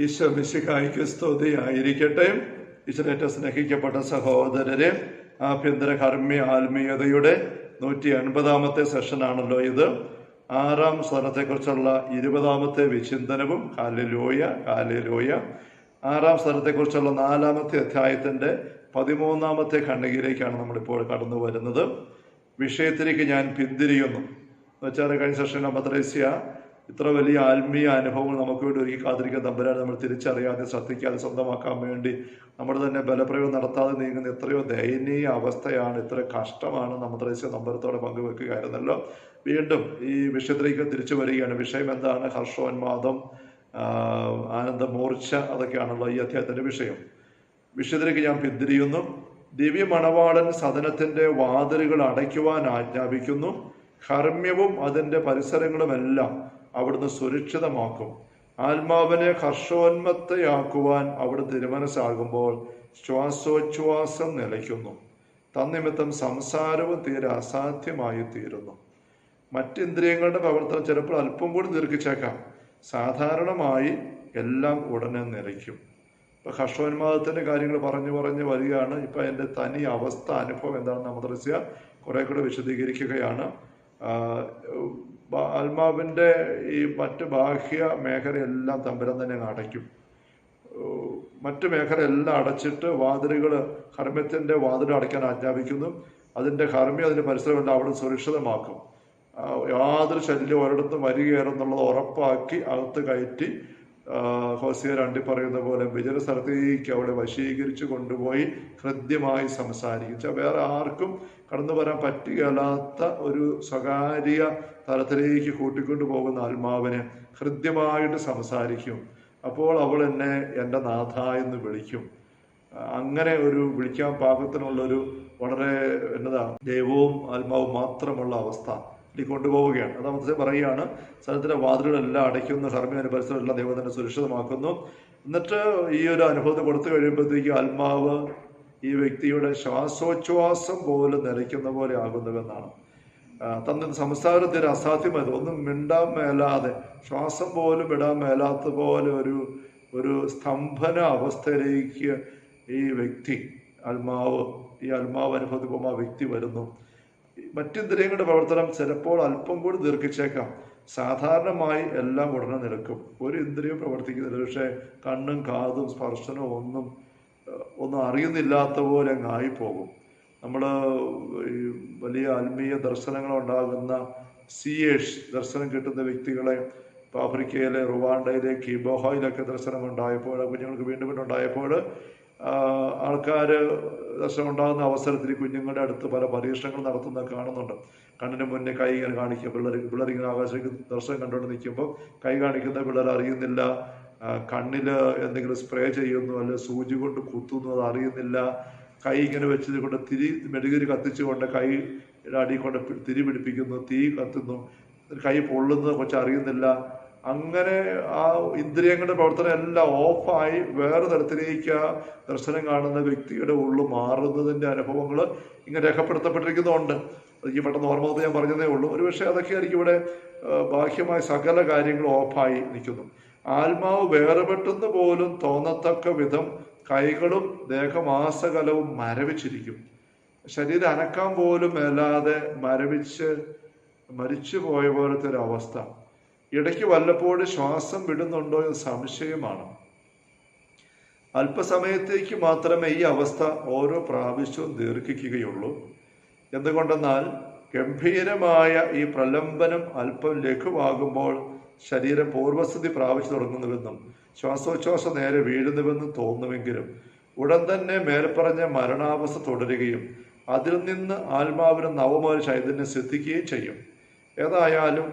ഈശോ മിശിഹായ്ക്ക് സ്തുതിയായിരിക്കട്ടെ. ഈശ്വരേറ്റ സ്നേഹിക്കപ്പെട്ട സഹോദരരെ, ആഭ്യന്തര കർമ്മി ആത്മീയതയുടെ 150-ാമത്തെ സെഷനാണല്ലോ ഇത്. 6-ാം സ്ഥലത്തെക്കുറിച്ചുള്ള 20-ാമത്തെ വിചിന്തനവും. Hallelujah, hallelujah. 6-ാം സ്ഥലത്തെക്കുറിച്ചുള്ള 4-ാമത്തെ അധ്യായത്തിൻ്റെ 13-ാമത്തെ ഖണ്ഡികയിലേക്കാണ് നമ്മളിപ്പോൾ കടന്നു വരുന്നത്. വിഷയത്തിലേക്ക് ഞാൻ പിന്തിരിയുന്നു വെച്ചാൽ കഴിഞ്ഞ സെഷനിൽ മദ്രസ്യ ഇത്ര വലിയ ആത്മീയ അനുഭവങ്ങൾ നമുക്ക് വേണ്ടി ഒരുക്കി കാത്തിരിക്കാൻ തമ്പുരാൻ നമ്മൾ തിരിച്ചറിയാതെ ശ്രദ്ധിക്കാതെ സ്വന്തമാക്കാൻ വേണ്ടി നമ്മൾ തന്നെ ബലപ്രയോഗം നടത്താതെ നീങ്ങുന്ന എത്രയോ ദയനീയ അവസ്ഥയാണ്, ഇത്ര കഷ്ടമാണ്. മദ്രസ്യ നമ്പരത്തോടെ പങ്കുവെക്കുകയായിരുന്നല്ലോ. വീണ്ടും ഈ വിഷയത്തിലേക്ക് തിരിച്ചു വരികയാണ്. വിഷയം എന്താണ്? ഹർഷോന്മാദം, ആനന്ദമൂർച്ച, അതൊക്കെയാണല്ലോ ഈ അധ്യായത്തിൻ്റെ വിഷയം. വിഷയത്തിലേക്ക് ഞാൻ പിന്തിരിയുന്നു. ദിവ്യ മണവാളൻ സദനത്തിൻ്റെ വാതിലുകൾ അടയ്ക്കുവാൻ ആജ്ഞാപിക്കുന്നു. കർമ്മ്യവും അതിൻ്റെ പരിസരങ്ങളുമെല്ലാം അവിടുന്ന് സുരക്ഷിതമാക്കും. ആത്മാവിനെ ഹർഷോന്മത്തയാക്കുവാൻ അവിടുന്ന് തിരുമനസ്സാകുമ്പോൾ ശ്വാസോച്ഛ്വാസം നിലയ്ക്കുന്നു. തന്നിമിത്തം സംസാരവും തീരെ അസാധ്യമായി തീരുന്നു. മറ്റിന്ദ്രിയങ്ങളുടെ പ്രവർത്തനം ചിലപ്പോൾ അല്പം കൂടി ദീർഘിച്ചേക്കാം. സാധാരണമായി എല്ലാം ഉടനെ നിലയ്ക്കും. ഇപ്പം ഹർഷോന്മാദത്തിൻ്റെ കാര്യങ്ങൾ പറഞ്ഞു വരികയാണ്. ഇപ്പം എൻ്റെ തനി അവസ്ഥ അനുഭവം എന്താണെന്ന് മദ്രസ്യ കുറെ കൂടെ വിശദീകരിക്കുകയാണ്. ആത്മാവിൻ്റെ ഈ മറ്റ് ബാഹ്യ മേഖലയെല്ലാം തമ്പുരാൻ തന്നെ അടയ്ക്കും. മറ്റു മേഖലയെല്ലാം അടച്ചിട്ട് വാതിലുകൾ, കർമ്മ്യത്തിൻ്റെ വാതിൽ അടയ്ക്കാൻ ആജ്ഞാപിക്കുന്നു. അതിൻ്റെ കർമ്മ്യം, അതിൻ്റെ പരിസരമെല്ലാം അവിടെ സുരക്ഷിതമാക്കും. യാതൊരു ശല്യം ഒരിടത്തും വരികയാണെന്നുള്ളത് ഉറപ്പാക്കി അകത്ത് കയറ്റി ഹോസിയ 2 പറയുന്ന പോലെ വിജയ സ്ഥലത്തേക്ക് അവിടെ വശീകരിച്ച് കൊണ്ടുപോയി ഹൃദ്യമായി സംസാരിക്കും. വേറെ ആർക്കും കടന്നു വരാൻ പറ്റുകയില്ലാത്ത ഒരു സ്വകാര്യ തലത്തിലേക്ക് കൂട്ടിക്കൊണ്ടു പോകുന്ന ആത്മാവിനെ ഹൃദ്യമായിട്ട് സംസാരിക്കും. അപ്പോൾ അവൾ എന്നെ എൻ്റെ നാഥ എന്ന് വിളിക്കും. അങ്ങനെ ഒരു വിളിക്കാൻ പാകത്തിനുള്ളൊരു വളരെ ദൈവവും ആത്മാവും മാത്രമുള്ള അവസ്ഥ കൊണ്ടുപോവുകയാണ്. അത് നമുക്ക് പറയുകയാണ്. സ്ഥലത്തിൻ്റെ വാതിലുകളെല്ലാം അടയ്ക്കുന്നു, കർമ്മ്യ പരിസരമെല്ലാം ദൈവം തന്നെ സുരക്ഷിതമാക്കുന്നു. എന്നിട്ട് ഈ ഒരു അനുഭവത്തെ കൊടുത്തു കഴിയുമ്പോഴത്തേക്ക് ആത്മാവ് ഈ വ്യക്തിയുടെ ശ്വാസോച്ഛ്വാസം പോലും നിലയ്ക്കുന്ന പോലെ ആകുന്നുവെന്നാണ്. തന്നെ സംസാരത്തിന് അസാധ്യമായത്, ഒന്നും മിണ്ടാൻ മേലാതെ, ശ്വാസം പോലും വിടാൻ മേലാത്ത പോലെ ഒരു സ്തംഭന അവസ്ഥയിലേക്ക് ഈ വ്യക്തി ഈ ആത്മാവ് അനുഭവത്തിൽ പോകുമ്പോൾ ആ വ്യക്തി വരുന്നു. മറ്റിന്ദ്രിയങ്ങളുടെ പ്രവർത്തനം ചിലപ്പോൾ അല്പം കൂടി ദീർഘിച്ചേക്കാം. സാധാരണമായി എല്ലാം ഉടനെ നിൽക്കും. ഒരു ഇന്ദ്രിയം പ്രവർത്തിക്കുന്നില്ല. പക്ഷേ കണ്ണും കാതും സ്പർശനവും ഒന്നും അറിയുന്നില്ലാത്ത പോലെ അങ്ങായിപ്പോകും. നമ്മൾ ഈ വലിയ ആത്മീയ ദർശനങ്ങളുണ്ടാകുന്ന സിയേഴ്സ് ദർശനം കിട്ടുന്ന വ്യക്തികളെ ഇപ്പോൾ ആഫ്രിക്കയിലെ റുവാണ്ടയിലെ കിബോഹയിലൊക്കെ ദർശനം ഉണ്ടായപ്പോൾ, കുഞ്ഞുങ്ങൾക്ക് വീണ്ടും ഉണ്ടായപ്പോൾ ആൾക്കാർ ദർശനം ഉണ്ടാകുന്ന അവസരത്തിൽ കുഞ്ഞുങ്ങളുടെ അടുത്ത് പല പരീക്ഷണങ്ങൾ നടത്തുന്നത് കാണുന്നുണ്ട്. കണ്ണിന് മുന്നേ കൈ ഇങ്ങനെ കാണിക്കുക. പിള്ളേരിങ്ങനെ ആകാശത്തേക്ക് ദർശനം കണ്ടുകൊണ്ട് നിൽക്കുമ്പോൾ കൈ കാണിക്കുന്ന പിള്ളേർ അറിയുന്നില്ല. കണ്ണിൽ എന്തെങ്കിലും സ്പ്രേ ചെയ്യുന്നു, അല്ലെങ്കിൽ സൂചി കൊണ്ട് കുത്തുന്നു, അത് അറിയുന്നില്ല. കൈ ഇങ്ങനെ വെച്ചത് കൊണ്ട് മെഴുകുതിരി കത്തിച്ചുകൊണ്ട് കൈയുടെ അടി കൊണ്ട് തിരി പിടിപ്പിക്കുന്നു, തീ കത്തുന്നു, കൈ പൊള്ളുന്നത് കൊച്ചു അറിയുന്നില്ല. അങ്ങനെ ആ ഇന്ദ്രിയങ്ങളുടെ പ്രവർത്തനം എല്ലാം ഓഫായി വേറെ തരത്തിലേക്ക് ആ ദർശനം കാണുന്ന വ്യക്തിയുടെ ഉള്ളിൽ മാറുന്നതിൻ്റെ അനുഭവങ്ങൾ ഇങ്ങനെ രേഖപ്പെടുത്തപ്പെട്ടിരിക്കുന്നുണ്ട്. എനിക്ക് പെട്ടെന്ന് ഓർമ്മ ഞാൻ പറഞ്ഞതേ ഉള്ളൂ. ഒരുപക്ഷെ അതൊക്കെ ആയിരിക്കും ഇവിടെ ബാഹ്യമായ സകല കാര്യങ്ങളും ഓഫായി നിൽക്കുന്നു. ആത്മാവ് വേർപെട്ടെന്ന് പോലും തോന്നത്തക്ക വിധം കൈകളും ദേഹമാസകലവും മരവിച്ചിരിക്കും. ശരീരം അനക്കാൻ പോലും മേലാതെ മരിച്ചു പോയ പോലത്തെ ഒരു അവസ്ഥ. ഇടയ്ക്ക് വല്ലപ്പോഴും ശ്വാസം വിടുന്നുണ്ടോ എന്ന് സംശയമാണ്. അല്പസമയത്തേക്ക് മാത്രമേ ഈ അവസ്ഥ ഓരോ പ്രാവശ്യവും ദീർഘിക്കുകയുള്ളൂ. എന്തുകൊണ്ടെന്നാൽ ഗംഭീരമായ ഈ പ്രലംബനം അല്പം ലഘുവാകുമ്പോൾ ശരീരം പൂർവസ്ഥിതി പ്രാപിച്ചു തുടങ്ങുന്നുവെന്നും ശ്വാസോച്ഛ്വാസം നേരെ വീഴുന്നുവെന്നും തോന്നുമെങ്കിലും ഉടൻ തന്നെ മേൽപ്പറഞ്ഞ മരണാവസ്ഥ തുടരുകയും അതിൽ നിന്ന് ആത്മാവിന് നവമായ ചൈതന്യം സിദ്ധിക്കുകയും ചെയ്യും. ഏതായാലും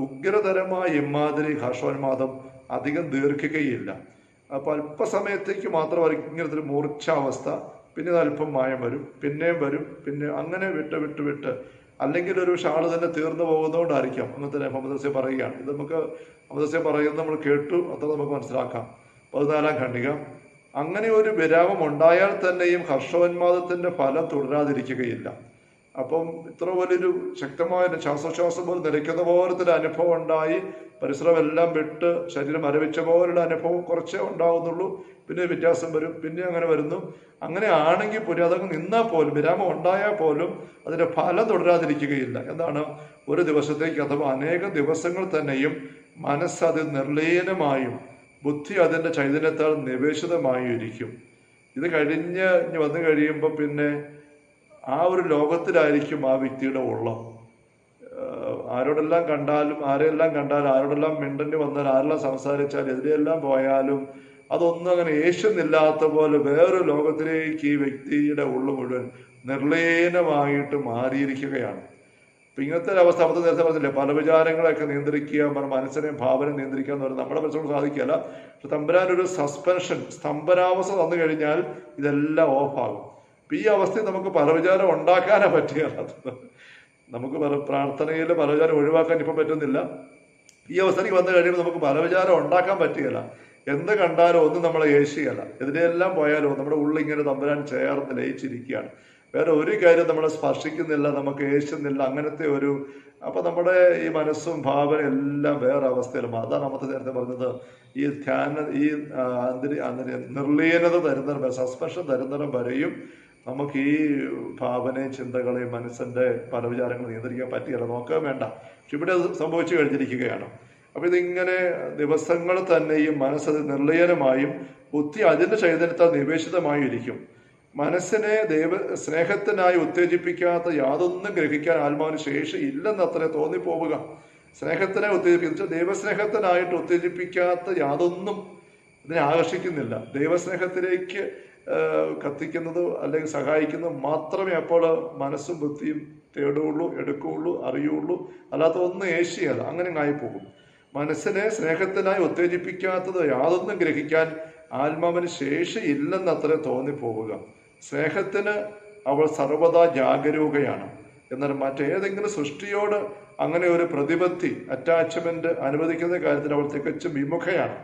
ഉഗ്രതരമായ ഇമാതിരി ഹർഷോന്മാദം അധികം ദീർഘിക്കുകയില്ല. അപ്പോൾ അല്പസമയത്തേക്ക് മാത്രം ഇങ്ങനത്തെ ഒരു മൂർച്ഛാവസ്ഥ, പിന്നെ അല്പം മായം വരും, പിന്നെയും വരും, പിന്നെ അങ്ങനെ വിട്ട് അല്ലെങ്കിൽ ഒരു ഷാള് തന്നെ തീർന്നു പോകുന്നതുകൊണ്ടായിരിക്കാം അങ്ങനത്തെ മദ്രസ്യ പറയുകയാണ്. ഇത് നമുക്ക് മദ്രസ്യ പറയുന്നത് നമ്മൾ കേട്ടു, അത്ര നമുക്ക് മനസ്സിലാക്കാം. 14-ാം ഖണ്ഡിക. അങ്ങനെ ഒരു വിരാമം ഉണ്ടായാൽ തന്നെയും ഹർഷോന്മാദത്തിൻ്റെ ഫലം തുടരാതിരിക്കുകയില്ല. അപ്പം ഇത്ര വലിയൊരു ശക്തമായ ശ്വാസോച്ഛ്വാസം പോലും നിലയ്ക്കുന്ന പോലത്തെ ഒരു അനുഭവം ഉണ്ടായി. പരിസരമെല്ലാം വിട്ട് ശരീരം മരവിച്ച പോലുള്ള അനുഭവം കുറച്ചേ ഉണ്ടാകുന്നുള്ളൂ. പിന്നെ വ്യത്യാസം വരും, പിന്നെ അങ്ങനെ വരുന്നു. അങ്ങനെ ആണെങ്കിൽ പോലും അതങ്ങ് നിന്നാൽ പോലും, വിരാമം ഉണ്ടായാൽ പോലും അതിൻ്റെ ഫലം തുടരാതിരിക്കുകയില്ല. എന്താണ്? ഒരു ദിവസത്തേക്ക് അഥവാ അനേകം ദിവസങ്ങൾ തന്നെയും മനസ്സത് നിർലീനമായും ബുദ്ധി അതിൻ്റെ ചൈതന്യത്താൽ നിവേശിതമായും ഇരിക്കും. ഇത് കഴിഞ്ഞ് വന്നു കഴിയുമ്പോൾ പിന്നെ ആ ഒരു ലോകത്തിലായിരിക്കും ആ വ്യക്തിയുടെ ഉള്ളം. ആരോടെല്ലാം കണ്ടാലും, ആരെല്ലാം കണ്ടാലും, ആരോടെല്ലാം മിണ്ടന് വന്നാൽ, ആരെല്ലാം സംസാരിച്ചാൽ, എതിരെല്ലാം പോയാലും അതൊന്നും അങ്ങനെ യേശുന്നില്ലാത്ത പോലെ വേറൊരു ലോകത്തിലേക്ക് ഈ വ്യക്തിയുടെ ഉള്ളു മുഴുവൻ നിർലീനമായിട്ട് മാറിയിരിക്കുകയാണ്. അപ്പം ഇങ്ങനത്തെ ഒരു അവസ്ഥ അപ്പത്തെ നേരത്തെ പറഞ്ഞില്ലേ, പല വിചാരങ്ങളെയൊക്കെ നിയന്ത്രിക്കുക, മനസ്സിനെയും ഭാവനയും നിയന്ത്രിക്കുക എന്ന് പറഞ്ഞാൽ നമ്മുടെ മനസ്സിനോട് സാധിക്കുകയല്ല. പക്ഷെ തമ്പുരാനൊരു സസ്പെൻഷൻ, സ്തംഭനാവസ്ഥ തന്നു കഴിഞ്ഞാൽ ഇതെല്ലാം ഓഫാകും. അപ്പം ഈ അവസ്ഥയിൽ നമുക്ക് പല വിചാരം ഉണ്ടാക്കാനേ പറ്റുകയല്ല. നമുക്ക് പ്രാർത്ഥനയിൽ പല വിചാരം ഒഴിവാക്കാൻ ഇപ്പം പറ്റുന്നില്ല. ഈ അവസ്ഥയ്ക്ക് വന്നു കഴിയുമ്പോൾ നമുക്ക് പല വിചാരം ഉണ്ടാക്കാൻ പറ്റുകയില്ല. എന്ത് കണ്ടാലും ഒന്നും നമ്മളെ യേശുകയല്ല. ഇതിനെല്ലാം പോയാലോ നമ്മുടെ ഉള്ളിങ്ങനെ തമ്പുരാൻ ചേർന്ന് ലയിച്ചിരിക്കുകയാണ്. വേറെ ഒരു കാര്യം നമ്മളെ സ്പർശിക്കുന്നില്ല, നമുക്ക് യേശുന്നില്ല. അങ്ങനത്തെ ഒരു അപ്പം നമ്മുടെ ഈ മനസ്സും ഭാവന എല്ലാം വേറെ അവസ്ഥയിലും. അതാണ് നമ്മൾ നേരത്തെ പറഞ്ഞത്, ഈ നിർലീനത തരുന്നിടം, സസ്പെൻഷൻ തരുന്നിടം വരെയും നമുക്ക് ഈ ഭാവനയും ചിന്തകളെയും മനസ്സിൻ്റെ പല വിചാരങ്ങൾ നിയന്ത്രിക്കാൻ പറ്റിയല്ല. നോക്കാൻ വേണ്ട. പക്ഷെ ഇവിടെ അത് സംഭവിച്ചു കഴിഞ്ഞിരിക്കുകയാണ്. അപ്പം ഇതിങ്ങനെ ദിവസങ്ങൾ തന്നെയും മനസ്സത് നിർലീനമായും ബുദ്ധി അതിൻ്റെ ചൈതന്യത്താൽ നിവേശിതമായും ഇരിക്കും. മനസ്സിനെ സ്നേഹത്തിനായി ഉത്തേജിപ്പിക്കാത്ത യാതൊന്നും ഗ്രഹിക്കാൻ ആത്മാവിന് ശേഷി ഇല്ലെന്നത്രേ തോന്നിപ്പോവുക. സ്നേഹത്തിനെ ഉത്തേജിപ്പിക്കുക, ദൈവസ്നേഹത്തിനായിട്ട് ഉത്തേജിപ്പിക്കാത്ത യാതൊന്നും ഇതിനെ ആകർഷിക്കുന്നില്ല. ദൈവസ്നേഹത്തിലേക്ക് കത്തിക്കുന്നത് അല്ലെങ്കിൽ സഹായിക്കുന്നത് മാത്രമേ അപ്പോൾ മനസ്സും ബുദ്ധിയും തേടുകയുള്ളൂ, എടുക്കുകയുള്ളൂ, അറിയുള്ളൂ. അല്ലാത്ത ഒന്നും യേശിയല്ല. അങ്ങനെ ആയിപ്പോകും. മനസ്സിനെ സ്നേഹത്തിനായി ഉത്തേജിപ്പിക്കാത്തത് യാതൊന്നും ഗ്രഹിക്കാൻ ആത്മാവിന് ശേഷി ഇല്ലെന്നത്ര തോന്നിപ്പോവുക. സ്നേഹത്തിന് അവൾ സർവ്വതാ ജാഗരൂകയാണ്. എന്നാൽ മറ്റേതെങ്കിലും സൃഷ്ടിയോട് അങ്ങനെ ഒരു പ്രതിബദ്ധി, അറ്റാച്ച്മെന്റ് അനുവദിക്കുന്ന കാര്യത്തിൽ അവൾ തികച്ചും വിമുഖയാണ്.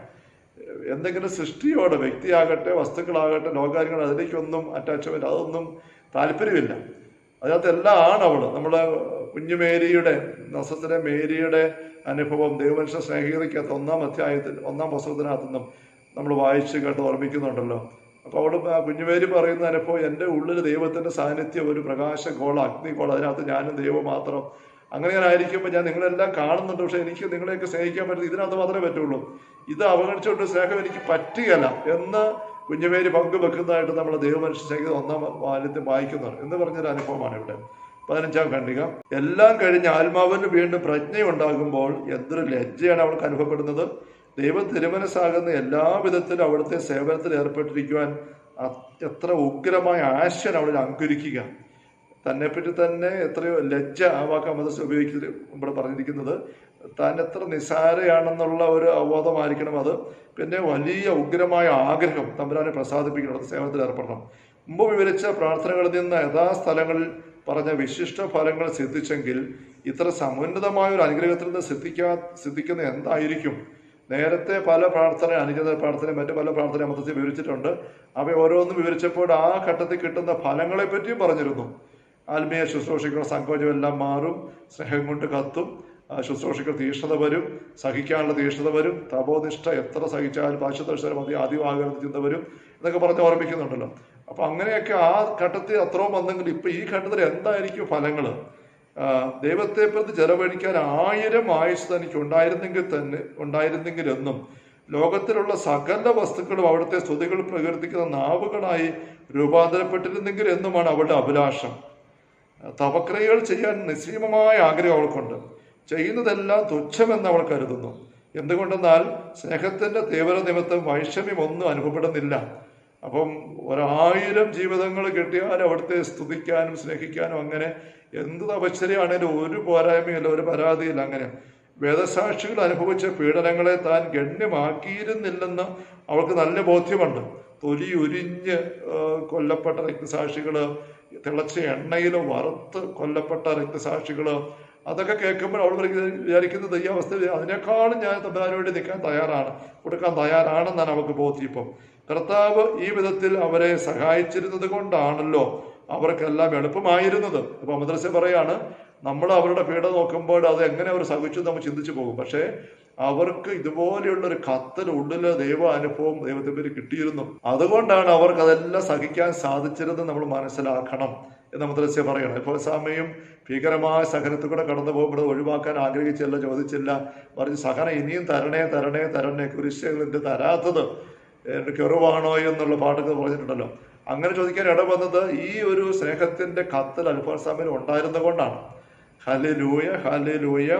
എന്തെങ്കിലും സൃഷ്ടിയോട്, വ്യക്തിയാകട്ടെ, വസ്തുക്കളാകട്ടെ, ലോകാര്യങ്ങൾ, അതിലേക്കൊന്നും അറ്റാച്ച്മെന്റ്, അതൊന്നും താല്പര്യമില്ല. അതിനകത്ത് എല്ലാം ആണ് അവൾ. നമ്മുടെ കുഞ്ഞു മേരിയുടെ, നസത്തിലെ മേരിയുടെ അനുഭവം ദൈവമനുഷ്യ സ്നേഹിതയ്ക്കകത്ത് 1-ാം അധ്യായത്തിൽ 1-ാം പുസ്തകത്തിനകത്തുനിന്നും നമ്മൾ വായിച്ച് കേട്ട് ഓർമ്മിക്കുന്നുണ്ടല്ലോ. അപ്പോൾ അവിടെ കുഞ്ഞുമേരി പറയുന്ന അനുഭവം, എൻ്റെ ഉള്ളിൽ ദൈവത്തിൻ്റെ സാന്നിധ്യം ഒരു പ്രകാശഗോളം, അഗ്നിഗോളം, അതിനകത്ത് ഞാനും ദൈവം മാത്രം. അങ്ങനെ ഞാൻ ആയിരിക്കുമ്പോൾ ഞാൻ നിങ്ങളെല്ലാം കാണുന്നുണ്ട്, പക്ഷെ എനിക്ക് നിങ്ങളെയൊക്കെ സ്നേഹിക്കാൻ പറ്റുന്നത് ഇതിനകത്ത് മാത്രമേ പറ്റുള്ളൂ. ഇത് അവഗണിച്ചുകൊണ്ട് സ്നേഹം എനിക്ക് പറ്റുകയല്ല എന്ന് കുഞ്ഞുമേരി പങ്കുവെക്കുന്നതായിട്ട് നമ്മൾ ദൈവമനുഷ്യ സ്നേഹിത 1-ാം വാല്യത്തിൽ വായിക്കുന്നുണ്ട് എന്ന് പറഞ്ഞൊരു അനുഭവമാണ് ഇവിടെ. 15-ാം ഖണ്ഡിക. എല്ലാം കഴിഞ്ഞ് ആത്മാവിന് വീണ്ടും പ്രജ്ഞയുണ്ടാകുമ്പോൾ എന്തൊരു ലജ്ജയാണ് അവൾക്ക് അനുഭവപ്പെടുന്നത്. ദൈവം തിരുമനസ്സാകുന്ന എല്ലാ വിധത്തിലും അവിടുത്തെ സേവനത്തിൽ ഏർപ്പെട്ടിരിക്കുവാൻ എത്ര ഉഗ്രമായ ആശൻ അവളിൽ അങ്കുരിക്കുക. തന്നെപ്പറ്റി തന്നെ എത്രയോ ലജ്ജ, ആ വാക്ക് മതസ് ഉപയോഗിക്കുന്നത് ഇവിടെ പറഞ്ഞിരിക്കുന്നത്. താൻ എത്ര നിസ്സാരയാണെന്നുള്ള ഒരു അവബോധമായിരിക്കണം അത്. പിന്നെ വലിയ ഉഗ്രമായ ആഗ്രഹം തമ്പുരാനെ പ്രസാദിപ്പിക്കണം, സേവനത്തിൽ ഏർപ്പെടണം. മുമ്പ് വിവരിച്ച പ്രാർത്ഥനകളിൽ നിന്ന് യഥാസ്ഥലങ്ങളിൽ പറഞ്ഞ വിശിഷ്ട ഫലങ്ങൾ സിദ്ധിച്ചെങ്കിൽ ഇത്ര സമുന്നതമായ ഒരു അനുഗ്രഹത്തിൽ നിന്ന് സിദ്ധിക്കുന്ന എന്തായിരിക്കും? നേരത്തെ പല പ്രാർത്ഥന, അനുഗ്രഹ പ്രാർത്ഥന, മറ്റു പല പ്രാർത്ഥന മതത്തിൽ വിവരിച്ചിട്ടുണ്ട്. അവ ഓരോന്നും വിവരിച്ചപ്പോൾ ആ ഘട്ടത്തിൽ കിട്ടുന്ന ഫലങ്ങളെ പറ്റിയും പറഞ്ഞിരുന്നു. ആത്മീയ ശുശ്രൂഷകളുടെ സങ്കോചം എല്ലാം മാറും, സ്നേഹം കൊണ്ട് കത്തും, ശുശ്രൂഷകൾ തീഷ്ണത വരും, സഹിക്കാനുള്ള തീഷ്ണത വരും, തപോനിഷ്ഠ എത്ര സഹിച്ചാലും പാശ്ചാത്യം മതി ആദ്യമാകുന്ന ചിന്ത വരും എന്നൊക്കെ പറഞ്ഞ് ഓർമ്മിക്കുന്നുണ്ടല്ലോ. അപ്പം അങ്ങനെയൊക്കെ ആ ഘട്ടത്തിൽ അത്രയും വന്നെങ്കിൽ ഇപ്പം ഈ ഘട്ടത്തിൽ എന്തായിരിക്കും ഫലങ്ങൾ? ദൈവത്തെ പ്രതി ചെലവഴിക്കാൻ 1000 ആയുസ് തനിക്ക് ഉണ്ടായിരുന്നെങ്കിലെന്നും ലോകത്തിലുള്ള സകല വസ്തുക്കളും അവിടുത്തെ സ്തുതികൾ പ്രകീർത്തിക്കുന്ന നാവുകളായി രൂപാന്തരപ്പെട്ടിരുന്നെങ്കിൽ എന്നുമാണ് അവളുടെ അഭിലാഷം. തപക്രിയകൾ ചെയ്യാൻ നിസ്സീമമായ ആഗ്രഹം അവൾക്കുണ്ട്. ചെയ്യുന്നതെല്ലാം തുച്ഛമെന്ന് അവൾ കരുതുന്നു. എന്തുകൊണ്ടെന്നാൽ സ്നേഹത്തിൻ്റെ തീവ്ര നിമിത്തം വൈഷമ്യമൊന്നും അനുഭവപ്പെടുന്നില്ല. അപ്പം 1000 ജീവിതങ്ങൾ കിട്ടിയാൽ അവിടുത്തെ സ്തുതിക്കാനും സ്നേഹിക്കാനും അങ്ങനെ എന്ത് തപശ്ചര്യയാണേലും ഒരു പോരായ്മയില്ല, ഒരു പരാതിയില്ല. അങ്ങനെ വേദസാക്ഷികൾ അനുഭവിച്ച പീഡനങ്ങളെ താൻ ഗണ്യമാക്കിയിരുന്നില്ലെന്ന് അവൾക്ക് നല്ല ബോധ്യമുണ്ട്. തൊലി ഉരിഞ്ഞ് കൊല്ലപ്പെട്ട രക്തസാക്ഷികൾ, തിളച്ച എണ്ണയിലോ വറുത്ത് കൊല്ലപ്പെട്ട രക്തസാക്ഷികൾ, അതൊക്കെ കേൾക്കുമ്പോൾ അവൾ വിചാരിക്കുന്നത് ഈ അവസ്ഥയിൽ അതിനേക്കാളും ഞാൻ തമ്പുരാന് വേണ്ടി നിൽക്കാൻ തയ്യാറാണ്, കൊടുക്കാൻ തയ്യാറാണെന്നാണ് അവൾക്ക് ബോധ്യം. ഇപ്പം കർത്താവ് ഈ വിധത്തിൽ അവരെ സഹായിച്ചിരുന്നത് കൊണ്ടാണല്ലോ അവർക്കെല്ലാം എളുപ്പമായിരുന്നത്. അപ്പോൾ മദ്രസ പറയാണ്, നമ്മൾ അവരുടെ പീഡ നോക്കുമ്പോൾ അത് എങ്ങനെ അവർ സഹിച്ചു നമ്മൾ ചിന്തിച്ചു പോകും. പക്ഷേ അവർക്ക് ഇതുപോലെയുള്ള ഒരു കത്തിൽ ഉള്ളില് ദൈവ അനുഭവം ദൈവത്തെ പേര് കിട്ടിയിരുന്നു. അതുകൊണ്ടാണ് അവർക്ക് അതെല്ലാം സഹിക്കാൻ സാധിച്ചിരുന്നത് നമ്മൾ മനസ്സിലാക്കണം എന്ന് മദ്രസ പറയണം. ഇപ്പോൾ സമയം ഭീകരമായ സഹനത്തിൽ കൂടെ കടന്നു പോകുമ്പോൾ ഒഴിവാക്കാൻ ആഗ്രഹിച്ചില്ല, ചോദിച്ചില്ല, മറിച്ച് സഹനം ഇനിയും തരണേ തരണേ തരണേ, കുരിശുകളിന്റെ തരാത്തത് കെറുവാണോ എന്നുള്ള പാട്ടൊക്കെ പറഞ്ഞിട്ടുണ്ടല്ലോ. അങ്ങനെ ചോദിക്കാൻ ഇടവന്നത് ഈ ഒരു സ്നേഹത്തിന്റെ കത്തിൽ അൽഫോൻസാമിന് ഉണ്ടായിരുന്നത് കൊണ്ടാണ്. Hallelujah hallelujah.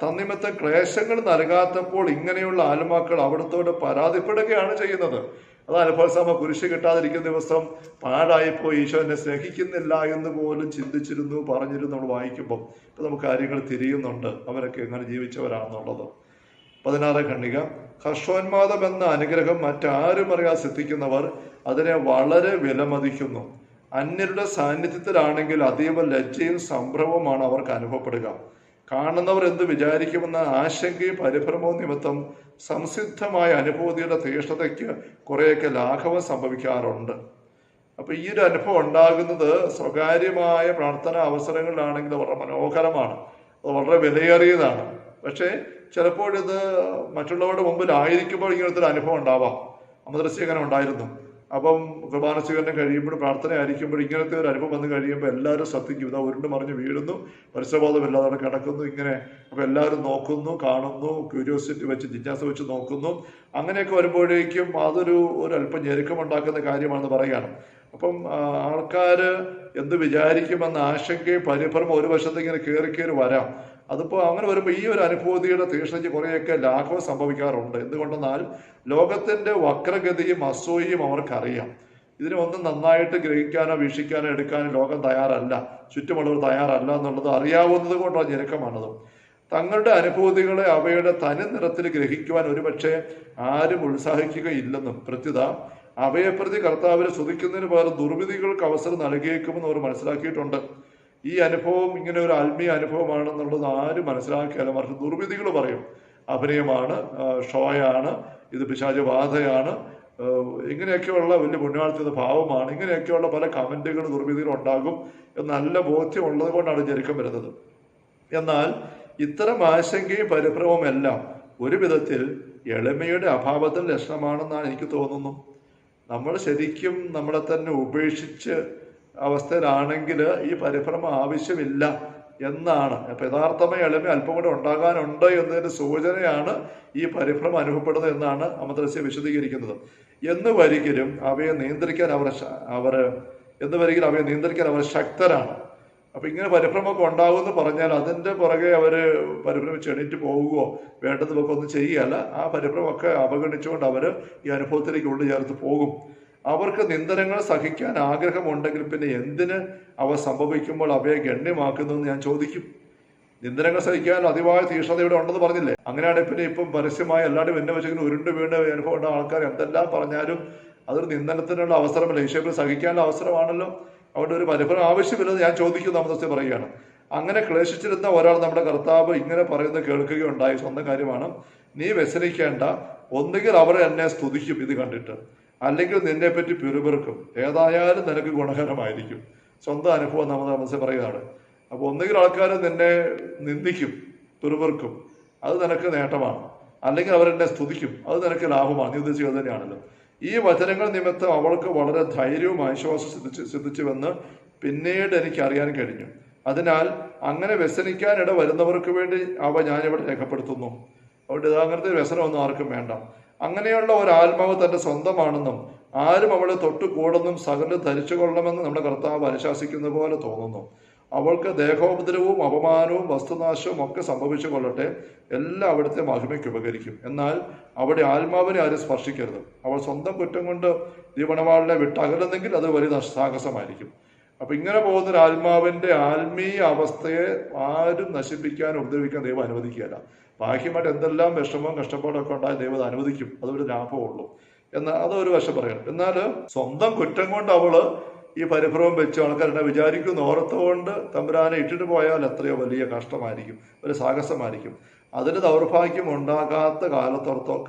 തന്നിമിത്തം ക്ലേശങ്ങൾ നൽകാത്തപ്പോൾ ഇങ്ങനെയുള്ള ആത്മാക്കൾ അവിടത്തോട് പരാതിപ്പെടുകയാണ് ചെയ്യുന്നത്. അത് അൽഫോൻസാമ കുരിശ് കിട്ടാതിരിക്കുന്ന ദിവസം പാഴായിപ്പോയി, ഈശോ എന്നെ സ്നേഹിക്കുന്നില്ല എന്ന് പോലും ചിന്തിച്ചിരുന്നു, പറഞ്ഞിരുന്നു. നമ്മൾ വായിക്കുമ്പോൾ ഇപ്പൊ നമുക്ക് കാര്യങ്ങൾ തിരിയുന്നുണ്ട്, അവരൊക്കെ എങ്ങനെ ജീവിച്ചവരാണെന്നുള്ളത്. 16 ഖണ്ഡിക. ഹർഷോന്മാദം എന്ന അനുഗ്രഹം മറ്റാരും അറിയാതെ സിദ്ധിക്കുന്നവർ അതിനെ വളരെ വിലമതിക്കുന്നു. അന്യരുടെ സാന്നിധ്യത്തിലാണെങ്കിൽ അതീവ ലജ്ജയും സംഭ്രമവുമാണ് അവർക്ക് അനുഭവപ്പെടുക. കാണുന്നവർ എന്ത് വിചാരിക്കുമെന്ന ആശങ്കയും പരിഭ്രമവും നിമിത്തം സംസിദ്ധമായ അനുഭൂതിയുടെ തീഷ്ണതയ്ക്ക് കുറേയൊക്കെ ലാഘവം സംഭവിക്കാറുണ്ട്. അപ്പൊ ഈ ഒരു അനുഭവം ഉണ്ടാകുന്നത് സ്വകാര്യമായ പ്രാർത്ഥനാ അവസരങ്ങളിലാണെങ്കിൽ വളരെ മനോഹരമാണ്, അത് വളരെ വിലയേറിയതാണ്. പക്ഷേ ചിലപ്പോൾ ഇത് മറ്റുള്ളവരുടെ മുമ്പിലായിരിക്കുമ്പോൾ ഇങ്ങനത്തെ ഒരു അനുഭവം ഉണ്ടാവാം. മദ്രസ അങ്ങനെ ഉണ്ടായിരുന്നു. അപ്പം കുർബാന സ്വീകരണം കഴിയുമ്പോൾ, പ്രാർത്ഥന ആയിരിക്കുമ്പോൾ ഇങ്ങനത്തെ ഒരു അനുഭവം വന്ന് കഴിയുമ്പോൾ എല്ലാവരും ശ്രദ്ധിക്കും. ഇതാ ഉരുണ്ട് മറിഞ്ഞ് വീഴുന്നു, പരിസരബോധമില്ലാതെ അവിടെ കിടക്കുന്നു, ഇങ്ങനെ. അപ്പം എല്ലാവരും നോക്കുന്നു, കാണുന്നു, ക്യൂരിയോസിറ്റി വെച്ച്, ജിജ്ഞാസ വെച്ച് നോക്കുന്നു. അങ്ങനെയൊക്കെ വരുമ്പോഴേക്കും അതൊരു അല്പം ഞെരുക്കമുണ്ടാക്കുന്ന കാര്യമാണെന്ന് പറയുകയാണ്. അപ്പം ആൾക്കാർ എന്ത് വിചാരിക്കുമെന്ന ആശങ്കയും പരിഭ്രമം ഒരു വശത്ത് ഇങ്ങനെ കയറി വരാം. അതിപ്പോൾ അങ്ങനെ വരുമ്പോൾ ഈ ഒരു അനുഭൂതിയുടെ തീഷ്ണതയ്ക്ക് കുറേയൊക്കെ ലാഘവം സംഭവിക്കാറുണ്ട്. എന്തുകൊണ്ടെന്നാൽ ലോകത്തിന്റെ വക്രഗതിയും അസൂയയും അവർക്കറിയാം. ഇതിനെ ഒന്നും നന്നായിട്ട് ഗ്രഹിക്കാനോ വീക്ഷിക്കാനോ എടുക്കാനോ ലോകം തയ്യാറല്ല, ചുറ്റുമുള്ളവർ തയ്യാറല്ല എന്നുള്ളത് അറിയാവുന്നത് കൊണ്ടുള്ള ഞെരുക്കമാണത്. തങ്ങളുടെ അനുഭൂതികളെ അവയുടെ തനി നിറത്തിൽ ഗ്രഹിക്കുവാൻ ഒരുപക്ഷെ ആരും ഉത്സാഹിക്കുകയില്ലെന്നും പ്രത്യുത അവയെപ്രതി കർത്താവിനെ സ്തുതിക്കുന്നതിന് പകരം ദുർവിധികൾക്ക് അവസരം നൽകിയേക്കുമെന്ന് അവർ മനസ്സിലാക്കിയിട്ടുണ്ട്. ഈ അനുഭവം ഇങ്ങനെ ഒരു ആത്മീയ അനുഭവമാണെന്നുള്ളത് ആരും മനസ്സിലാക്കിയാലും മറിച്ച് ദുർവിധികൾ പറയും. അഭിനയമാണ്, ഷോയാണ്, ഇത് പിശാചബാധയാണ്, ഇങ്ങനെയൊക്കെയുള്ള വലിയ പുണ്യാളത്തിന്റെ ഭാവമാണ്, ഇങ്ങനെയൊക്കെയുള്ള പല കമന്റുകളും ദുർവിധികളും ഉണ്ടാകും എന്ന് നല്ല ബോധ്യം ഉള്ളത് കൊണ്ടാണ് ഞെരുക്കം വരുന്നത്. എന്നാൽ ഇത്തരം ആശങ്കയും പരിഭ്രമവും എല്ലാം ഒരു വിധത്തിൽ എളിമയുടെ അഭാവത്തിൽ ലക്ഷണമാണെന്നാണ് എനിക്ക് തോന്നുന്നു. നമ്മൾ ശരിക്കും നമ്മളെ തന്നെ ഉപേക്ഷിച്ച് അവസ്ഥയിലാണെങ്കിൽ ഈ പരിഭ്രമം ആവശ്യമില്ല എന്നാണ്. അപ്പൊ യഥാർത്ഥമായ എളിമ അല്പം കൂടെ ഉണ്ടാകാനുണ്ട് എന്നതിന്റെ സൂചനയാണ് ഈ പരിഭ്രമം അനുഭവപ്പെടുന്നത് എന്നാണ് മദ്രസ വിശദീകരിക്കുന്നത്. എന്ന് വരികിലും അവയെ നിയന്ത്രിക്കാൻ അവർ ശക്തരാണ്. അപ്പൊ ഇങ്ങനെ പരിഭ്രമമൊക്കെ ഉണ്ടാകുമെന്ന് പറഞ്ഞാൽ അതിന്റെ പുറകെ അവര് പരിഭ്രമിച്ച് എണീറ്റ് പോവുകയോ വേണ്ടതൊക്കെ ഒന്നും ചെയ്യുകയല്ല. ആ പരിഭ്രമമൊക്കെ അവഗണിച്ചുകൊണ്ട് അവര് ഈ അനുഭവത്തിലേക്ക് ഉള്ളു ചേർത്ത് പോകും. അവർക്ക് നിന്ദനങ്ങൾ സഹിക്കാൻ ആഗ്രഹമുണ്ടെങ്കിൽ പിന്നെ എന്തിന് അവ സംഭവിക്കുമ്പോൾ അവയെ ഗണ്യമാക്കുന്നതെന്ന് ഞാൻ ചോദിക്കും. നിന്ദനങ്ങൾ സഹിക്കാൻ അതിവായ തീഷ്ണതയുടെ ഉണ്ടെന്ന് പറഞ്ഞില്ലേ? അങ്ങനെയാണ് പിന്നെ ഇപ്പം പരസ്യമായി എല്ലാവരും എന്നെ വെച്ചിങ്ങനെ ഉരുണ്ട് വീണ്ട അനുഭവം ഉള്ള ആൾക്കാർ എന്തെല്ലാം പറഞ്ഞാലും അതൊരു നിന്ദനത്തിനുള്ള അവസരമല്ല, ഈശോയെ സഹിക്കാനുള്ള അവസരമാണല്ലോ. അവിടെ ഒരു പരിഭ്രമം ആവശ്യമില്ലെന്ന് ഞാൻ ചോദിക്കുന്നു. നാമത്തെ പറയുകയാണ്. അങ്ങനെ ക്ലേശിച്ചിരുന്ന ഒരാൾ നമ്മുടെ കർത്താവ് ഇങ്ങനെ പറയുന്നത് കേൾക്കുകയുണ്ടായി. സ്വന്തം കാര്യമാണ്. നീ വ്യസനിക്കേണ്ട, ഒന്നുകിൽ അവർ എന്നെ സ്തുതിക്കും ഇത് കണ്ടിട്ട്, അല്ലെങ്കിൽ നിന്നെ പറ്റി പിറുപിറുക്കും. ഏതായാലും നിനക്ക് ഗുണകരമായിരിക്കും. സ്വന്തം അനുഭവം നമ്മുടെ മനസ്സിൽ പറയുകയാണ്. അപ്പൊ ഒന്നുകിൽ ആൾക്കാർ നിന്നെ നിന്ദിക്കും, പിറുപിറുക്കും, അത് നിനക്ക് നേട്ടമാണ്. അല്ലെങ്കിൽ അവരെന്നെ സ്തുതിക്കും, അത് നിനക്ക് ലാഭമാണ്. നീ ഉദ്ദേശിച്ചത് തന്നെയാണല്ലോ. ഈ വചനങ്ങൾ നിമിത്തം അവൾക്ക് വളരെ ധൈര്യവും ആശ്വാസം സിദ്ധിച്ചുവെന്ന് പിന്നീട് എനിക്ക് അറിയാൻ കഴിഞ്ഞു. അതിനാൽ അങ്ങനെ വ്യസനിക്കാനിട വരുന്നവർക്ക് വേണ്ടി അവ ഞാനിവിടെ രേഖപ്പെടുത്തുന്നു. അതുകൊണ്ട് അങ്ങനത്തെ വ്യസനമൊന്നും ആർക്കും വേണ്ട. അങ്ങനെയുള്ള ഒരാത്മാവ് തന്റെ സ്വന്തമാണെന്നും ആരും അവളെ തൊട്ടുകൂടെന്നും സകലം ധരിച്ചു കൊള്ളണമെന്ന് നമ്മുടെ കർത്താവ് അനുശാസിക്കുന്ന പോലെ തോന്നുന്നു. അവൾക്ക് ദേഹോപദ്രവവും അപമാനവും വസ്തുനാശവും ഒക്കെ സംഭവിച്ചു കൊള്ളട്ടെ, എല്ലാം അവിടുത്തെ മഹിമയ്ക്ക് ഉപകരിക്കും. എന്നാൽ അവിടെ ആത്മാവിനെ ആരും സ്പർശിക്കരുത്. അവൾ സ്വന്തം കുറ്റം കൊണ്ട് ദീപണവാളിനെ വിട്ടകലുന്നെങ്കിൽ അത് വലിയ സാഹസമായിരിക്കും. അപ്പൊ ഇങ്ങനെ പോകുന്ന ഒരു ആത്മാവിന്റെ ആത്മീയ അവസ്ഥയെ ആരും നശിപ്പിക്കാൻ ഉപദ്രവിക്കാൻ ദൈവം അനുവദിക്കുകയല്ല. ബാഹ്യമായിട്ട് എന്തെല്ലാം വിഷമവും കഷ്ടപ്പാടൊക്കെ ഉണ്ടായി ദൈവം അനുവദിക്കും, അതൊരു ലാഭമുള്ളൂ. എന്നാൽ അതൊരു വശം പറയണം. എന്നാൽ സ്വന്തം കുറ്റം കൊണ്ട് അവള് ഈ പരിഭ്രമം വെച്ച് ആൾക്കാരുടെ വിചാരിക്കുന്ന ഓർത്തുകൊണ്ട് തമ്പുരാനെ ഇട്ടിട്ട് പോയാൽ എത്രയോ വലിയ കഷ്ടമായിരിക്കും, ഒരു സാഹസമായിരിക്കും. അതിന് ദൗർഭാഗ്യം ഉണ്ടാകാത്ത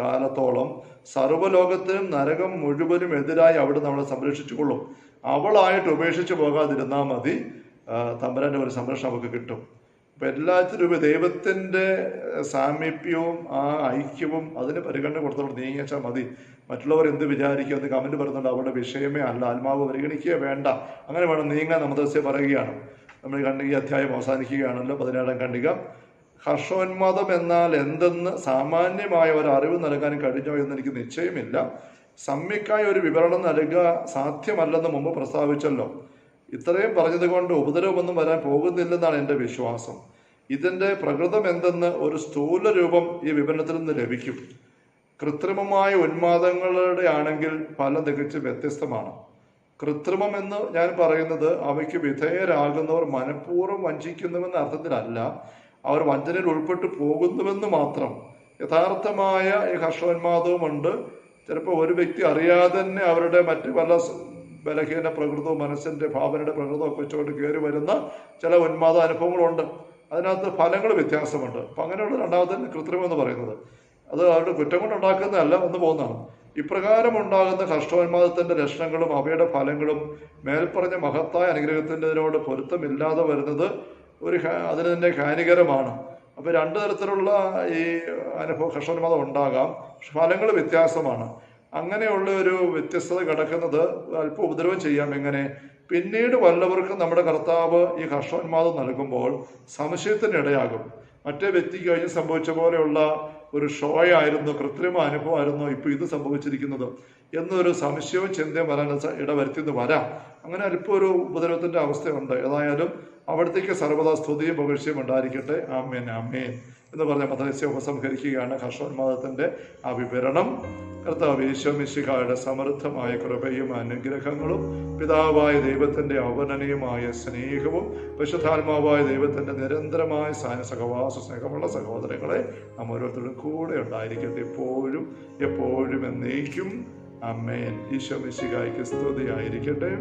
കാലത്തോളം സർവ്വലോകത്തിനും നരകം മുഴുവനും എതിരായി അവിടെ നമ്മളെ സംരക്ഷിച്ചുകൊള്ളും. അവളായിട്ട് ഉപേക്ഷിച്ച് പോകാതിരുന്നാൽ മതി. തമ്പുരാൻ്റെ ഒരു സംരക്ഷണം നമുക്ക് കിട്ടും. അപ്പം എല്ലാത്തിനും ദൈവത്തിൻ്റെ സാമീപ്യവും ആ ഐക്യവും അതിന് പരിഗണന കൊടുത്തോണ്ട് നീങ്ങിച്ചാൽ മതി. മറ്റുള്ളവർ എന്ത് വിചാരിക്കുമെന്ന് കമൻറ്റ് പറയുന്നുണ്ട്. അവരുടെ വിഷയമേ അല്ല, ആത്മാവ് പരിഗണിക്കുക വേണ്ട, അങ്ങനെ വേണം നീങ്ങാൻ നമ്മദസ്യ പറയുകയാണ്. നമ്മൾ ഈ അധ്യായം അവസാനിക്കുകയാണല്ലോ. 17-ാം ഖണ്ഡിക. ഹർഷോന്മാദം എന്നാൽ എന്തെന്ന് സാമാന്യമായ ഒരു അറിവ് നൽകാൻ കഴിഞ്ഞോ എന്ന് എനിക്ക് നിശ്ചയമില്ല. സമ്യക്കായ ഒരു വിവരണം നൽകുക സാധ്യമല്ലെന്ന് മുമ്പ് പ്രസ്താവിച്ചല്ലോ. ഇത്രയും പറഞ്ഞത് കൊണ്ട് ഉപദ്രവമൊന്നും വരാൻ പോകുന്നില്ലെന്നാണ് എൻ്റെ വിശ്വാസം. ഇതിൻ്റെ പ്രകൃതം എന്തെന്ന് ഒരു സ്ഥൂല രൂപം ഈ വിവരണത്തിൽ നിന്ന് ലഭിക്കും. കൃത്രിമമായ ഉന്മാദങ്ങളുടെ ആണെങ്കിൽ ഫലം തികച്ചും വ്യത്യസ്തമാണ്. കൃത്രിമം എന്ന് ഞാൻ പറയുന്നത് അവയ്ക്ക് വിധേയരാകുന്നവർ മനഃപൂർവ്വം വഞ്ചിക്കുന്നുവെന്ന അർത്ഥത്തിലല്ല, അവർ വഞ്ചനയിൽ ഉൾപ്പെട്ടു പോകുന്നുവെന്ന് മാത്രം. യഥാർത്ഥമായ ഈ ഹർഷോന്മാദവുമുണ്ട്. ചിലപ്പോൾ ഒരു വ്യക്തി അറിയാതെ തന്നെ അവരുടെ മറ്റ് പല ബലഹീന പ്രകൃതവും മനസ്സിൻ്റെ ഭാവനയുടെ പ്രകൃതവും ഒക്കെ വെച്ചുകൊണ്ട് കയറി വരുന്ന ചില ഉന്മാദ അനുഭവങ്ങളുണ്ട്. അതിനകത്ത് ഫലങ്ങൾ വ്യത്യാസമുണ്ട്. അപ്പം അങ്ങനെയുള്ള രണ്ടാമത്തെ കൃത്രിമം എന്ന് പറയുന്നത് അത് അവരുടെ കുറ്റം കൊണ്ടുണ്ടാക്കുന്നതല്ല, ഒന്ന് പോകുന്നതാണ്. ഇപ്രകാരം ഉണ്ടാകുന്ന ഹർഷോന്മാദത്തിൻ്റെ ലക്ഷണങ്ങളും അവയുടെ ഫലങ്ങളും മേൽപ്പറഞ്ഞ മഹത്തായ അനുഗ്രഹത്തിൻ്റെതിനോട് പൊരുത്തമില്ലാതെ വരുന്നത് അതിന് തന്നെ ഹാനികരമാണ്. അപ്പോൾ രണ്ട് തരത്തിലുള്ള ഈ അനുഭവം ഹർഷോന്മാദം ഉണ്ടാകാം, ഫലങ്ങൾ വ്യത്യാസമാണ്. അങ്ങനെയുള്ള ഒരു വ്യത്യസ്തത കിടക്കുന്നത് അല്പം ഉപദ്രവം ചെയ്യാം. എങ്ങനെ? പിന്നീട് വല്ലവർക്കും നമ്മുടെ കർത്താവ് ഈ ഹർഷോന്മാദം നൽകുമ്പോൾ സംശയത്തിനിടയാകും. മറ്റേ വ്യക്തിക്ക് കഴിഞ്ഞ് സംഭവിച്ച പോലെയുള്ള ഒരു ഷോയായിരുന്നു, കൃത്രിമ അനുഭവമായിരുന്നു ഇപ്പോൾ ഇത് സംഭവിച്ചിരിക്കുന്നത് എന്നൊരു സംശയവും ചിന്തയും വരാൻ ഇടവരുത്തിന്ന് വരാം. അങ്ങനെ അല്പം ഒരു ഉപദ്രവത്തിൻ്റെ അവസ്ഥയുണ്ട്. ഏതായാലും അവിടത്തേക്ക് സർവ്വതാ സ്തുതിയും പുകഴ്ചയും ഉണ്ടായിരിക്കട്ടെ. ആമേൻ ആമേൻ എന്ന് പറഞ്ഞ മതസ്യ ഉപസംഹരിക്കുകയാണ് ഹർഷോന്മാദത്തിൻ്റെ ആ വിവരണം. കർത്താവ് യേശു മിശിഹായുടെ സമൃദ്ധമായ കൃപയും അനുഗ്രഹങ്ങളും പിതാവായ ദൈവത്തിൻ്റെ അവർണ്ണനീയമായ സ്നേഹവും പരിശുദ്ധാത്മാവായ ദൈവത്തിൻ്റെ നിരന്തരമായ സഹവാസ സ്നേഹമുള്ള സഹോദരങ്ങളെ നാം ഓരോരുത്തരും കൂടെ ഉണ്ടായിരിക്കട്ടെ, എപ്പോഴും എപ്പോഴും എന്നേക്കും. ആമേൻ. ഈശോ മിശിഹായ്ക്ക് സ്തുതിയായിരിക്കട്ടെ.